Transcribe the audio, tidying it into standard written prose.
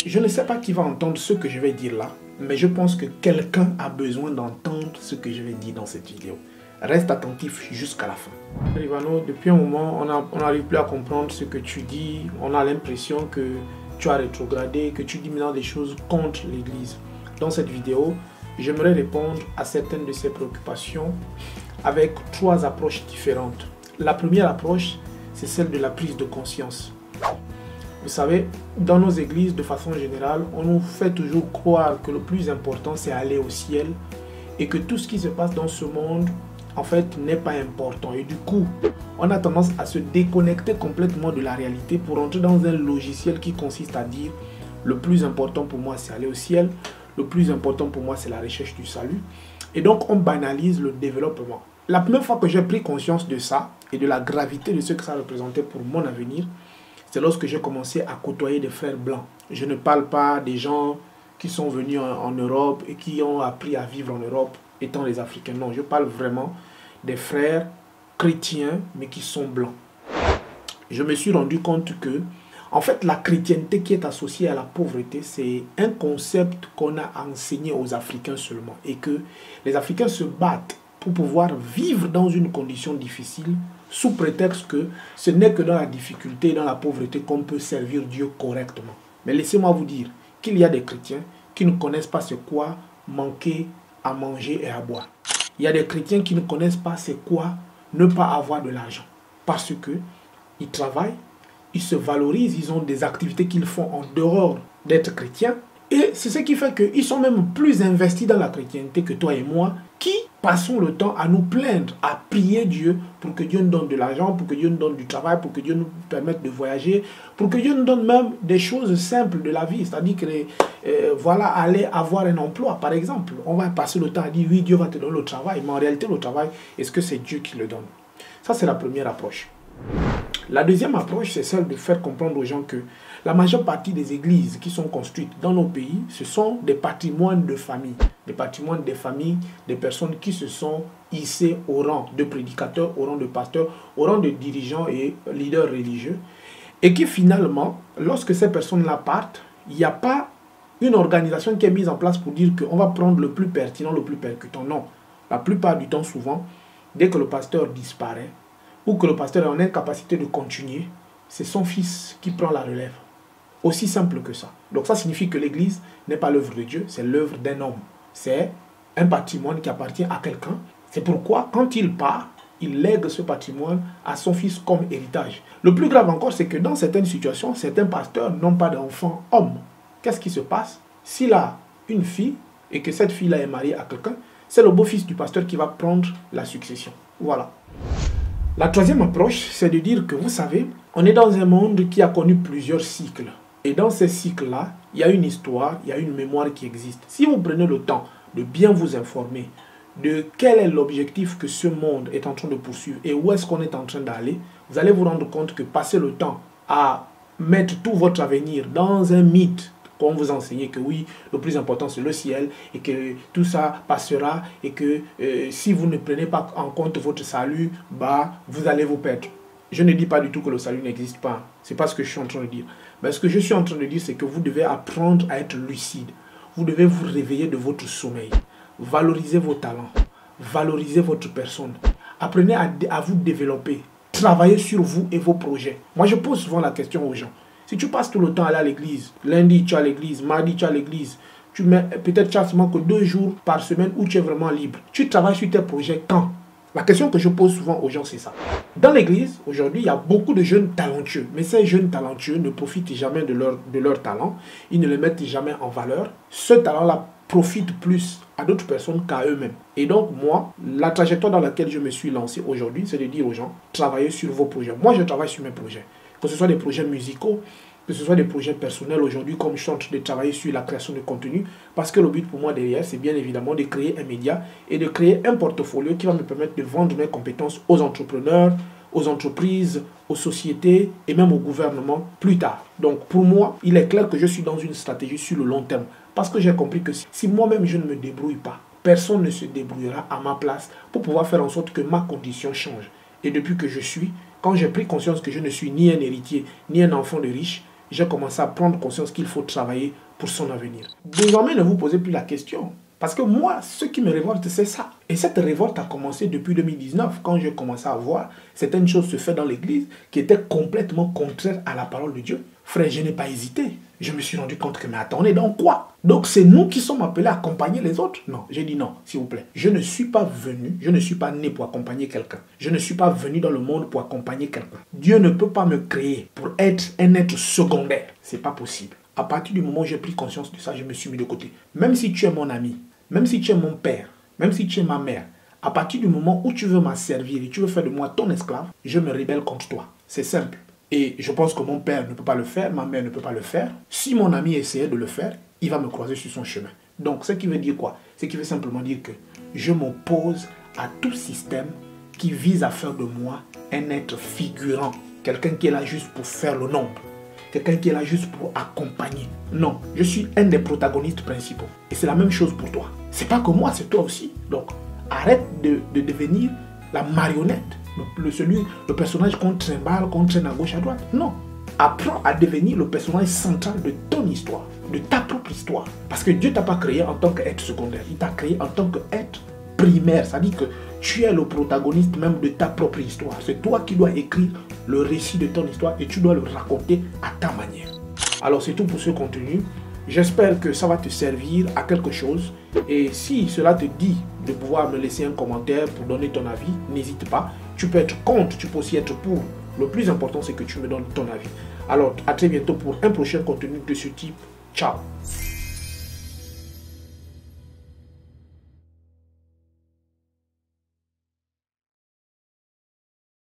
Je ne sais pas qui va entendre ce que je vais dire là, mais je pense que quelqu'un a besoin d'entendre ce que je vais dire dans cette vidéo. Reste attentif jusqu'à la fin. Ivano, depuis un moment, on n'arrive plus à comprendre ce que tu dis. On a l'impression que tu as rétrogradé, que tu dis maintenant des choses contre l'Église. Dans cette vidéo, j'aimerais répondre à certaines de ces préoccupations avec 3 approches différentes. La première approche, c'est celle de la prise de conscience. Vous savez, dans nos églises, de façon générale, on nous fait toujours croire que le plus important, c'est aller au ciel et que tout ce qui se passe dans ce monde, en fait, n'est pas important. Et du coup, on a tendance à se déconnecter complètement de la réalité pour entrer dans un logiciel qui consiste à dire le plus important pour moi, c'est aller au ciel, le plus important pour moi, c'est la recherche du salut. Et donc, on banalise le développement. La première fois que j'ai pris conscience de ça et de la gravité de ce que ça représentait pour mon avenir, c'est lorsque j'ai commencé à côtoyer des frères blancs. Je ne parle pas des gens qui sont venus en Europe et qui ont appris à vivre en Europe étant les Africains. Non, je parle vraiment des frères chrétiens, mais qui sont blancs. Je me suis rendu compte que, en fait, la chrétienté qui est associée à la pauvreté, c'est un concept qu'on a enseigné aux Africains seulement. Et que les Africains se battent pour pouvoir vivre dans une condition difficile, sous prétexte que ce n'est que dans la difficulté et dans la pauvreté qu'on peut servir Dieu correctement. Mais laissez-moi vous dire qu'il y a des chrétiens qui ne connaissent pas c'est quoi manquer à manger et à boire. Il y a des chrétiens qui ne connaissent pas c'est quoi ne pas avoir de l'argent. Parce que ils travaillent, ils se valorisent, ils ont des activités qu'ils font en dehors d'être chrétiens. Et c'est ce qui fait qu'ils sont même plus investis dans la chrétienté que toi et moi, qui passons le temps à nous plaindre, à prier Dieu pour que Dieu nous donne de l'argent, pour que Dieu nous donne du travail, pour que Dieu nous permette de voyager, pour que Dieu nous donne même des choses simples de la vie, c'est-à-dire que voilà, aller avoir un emploi, par exemple. On va passer le temps à dire oui, Dieu va te donner le travail, mais en réalité, le travail, est-ce que c'est Dieu qui le donne? Ça, c'est la première approche. La deuxième approche, c'est celle de faire comprendre aux gens que la majeure partie des églises qui sont construites dans nos pays, ce sont des patrimoines de famille. Des patrimoines des familles, des personnes qui se sont hissées au rang de prédicateurs, au rang de pasteurs, au rang de dirigeants et leaders religieux. Et qui finalement, lorsque ces personnes-là partent, il n'y a pas une organisation qui est mise en place pour dire qu'on va prendre le plus pertinent, le plus percutant. Non. La plupart du temps, souvent, dès que le pasteur disparaît, ou que le pasteur est en incapacité de continuer, c'est son fils qui prend la relève. Aussi simple que ça. Donc ça signifie que l'église n'est pas l'œuvre de Dieu, c'est l'œuvre d'un homme. C'est un patrimoine qui appartient à quelqu'un. C'est pourquoi, quand il part, il lègue ce patrimoine à son fils comme héritage. Le plus grave encore, c'est que dans certaines situations, certains pasteurs n'ont pas d'enfants hommes. Qu'est-ce qui se passe? S'il a une fille et que cette fille-là est mariée à quelqu'un, c'est le beau-fils du pasteur qui va prendre la succession. Voilà. La troisième approche, c'est de dire que, vous savez, on est dans un monde qui a connu plusieurs cycles. Et dans ces cycles-là, il y a une histoire, il y a une mémoire qui existe. Si vous prenez le temps de bien vous informer de quel est l'objectif que ce monde est en train de poursuivre et où est-ce qu'on est en train d'aller, vous allez vous rendre compte que passer le temps à mettre tout votre avenir dans un mythe, qu'on vous enseigne que oui, le plus important c'est le ciel et que tout ça passera et que si vous ne prenez pas en compte votre salut, vous allez vous perdre. Je ne dis pas du tout que le salut n'existe pas. Ce n'est pas ce que je suis en train de dire. Mais ce que je suis en train de dire, c'est que vous devez apprendre à être lucide. Vous devez vous réveiller de votre sommeil. Valoriser vos talents. Valoriser votre personne. Apprenez à vous développer. Travaillez sur vous et vos projets. Moi, je pose souvent la question aux gens. Si tu passes tout le temps à aller à l'église, lundi tu es à l'église, mardi tu es à l'église, peut-être tu as seulement que 2 jours par semaine où tu es vraiment libre. Tu travailles sur tes projets quand? La question que je pose souvent aux gens, c'est ça. Dans l'église, aujourd'hui, il y a beaucoup de jeunes talentueux. Mais ces jeunes talentueux ne profitent jamais de leur talent. Ils ne le mettent jamais en valeur. Ce talent-là profite plus à d'autres personnes qu'à eux-mêmes. Et donc, moi, la trajectoire dans laquelle je me suis lancé aujourd'hui, c'est de dire aux gens, travaillez sur vos projets. Moi, je travaille sur mes projets. Que ce soit des projets musicaux, que ce soit des projets personnels aujourd'hui, comme je suis en train de travailler sur la création de contenu, parce que le but pour moi derrière, c'est bien évidemment de créer un média et de créer un portfolio qui va me permettre de vendre mes compétences aux entrepreneurs, aux entreprises, aux sociétés et même au gouvernement plus tard. Donc pour moi, il est clair que je suis dans une stratégie sur le long terme, parce que j'ai compris que si moi-même je ne me débrouille pas, personne ne se débrouillera à ma place pour pouvoir faire en sorte que ma condition change. Et depuis que je suis, quand j'ai pris conscience que je ne suis ni un héritier, ni un enfant de riche, j'ai commencé à prendre conscience qu'il faut travailler pour son avenir. Désormais, ne vous posez plus la question. Parce que moi, ce qui me révolte, c'est ça. Et cette révolte a commencé depuis 2019, quand j'ai commencé à voir certaines choses se faire dans l'église qui étaient complètement contraires à la parole de Dieu. Frère, je n'ai pas hésité. Je me suis rendu compte que, mais attendez, donc quoi? Donc c'est nous qui sommes appelés à accompagner les autres? Non, j'ai dit non, s'il vous plaît. Je ne suis pas venu, je ne suis pas né pour accompagner quelqu'un. Je ne suis pas venu dans le monde pour accompagner quelqu'un. Dieu ne peut pas me créer pour être un être secondaire. C'est pas possible. À partir du moment où j'ai pris conscience de ça, je me suis mis de côté. Même si tu es mon ami, même si tu es mon père, même si tu es ma mère, à partir du moment où tu veux m'asservir et tu veux faire de moi ton esclave, je me rébelle contre toi. C'est simple. Et je pense que mon père ne peut pas le faire, ma mère ne peut pas le faire. Si mon ami essayait de le faire, il va me croiser sur son chemin. Donc, ce qui veut dire quoi? Ce qui veut simplement dire que je m'oppose à tout système qui vise à faire de moi un être figurant. Quelqu'un qui est là juste pour faire le nombre. Quelqu'un qui est là juste pour accompagner. Non, je suis un des protagonistes principaux. Et c'est la même chose pour toi. C'est pas que moi, c'est toi aussi. Donc, arrête de devenir la marionnette. Le personnage qu'on trimballe, qu'on traîne à gauche, à droite. Non. Apprends à devenir le personnage central de ton histoire, de ta propre histoire. Parce que Dieu ne t'a pas créé en tant qu'être secondaire. Il t'a créé en tant qu'être primaire. C'est-à-dire que tu es le protagoniste même de ta propre histoire. C'est toi qui dois écrire le récit de ton histoire et tu dois le raconter à ta manière. Alors c'est tout pour ce contenu. J'espère que ça va te servir à quelque chose. Et si cela te dit de pouvoir me laisser un commentaire pour donner ton avis, n'hésite pas. Tu peux être contre, tu peux aussi être pour. Le plus important, c'est que tu me donnes ton avis. Alors, à très bientôt pour un prochain contenu de ce type. Ciao!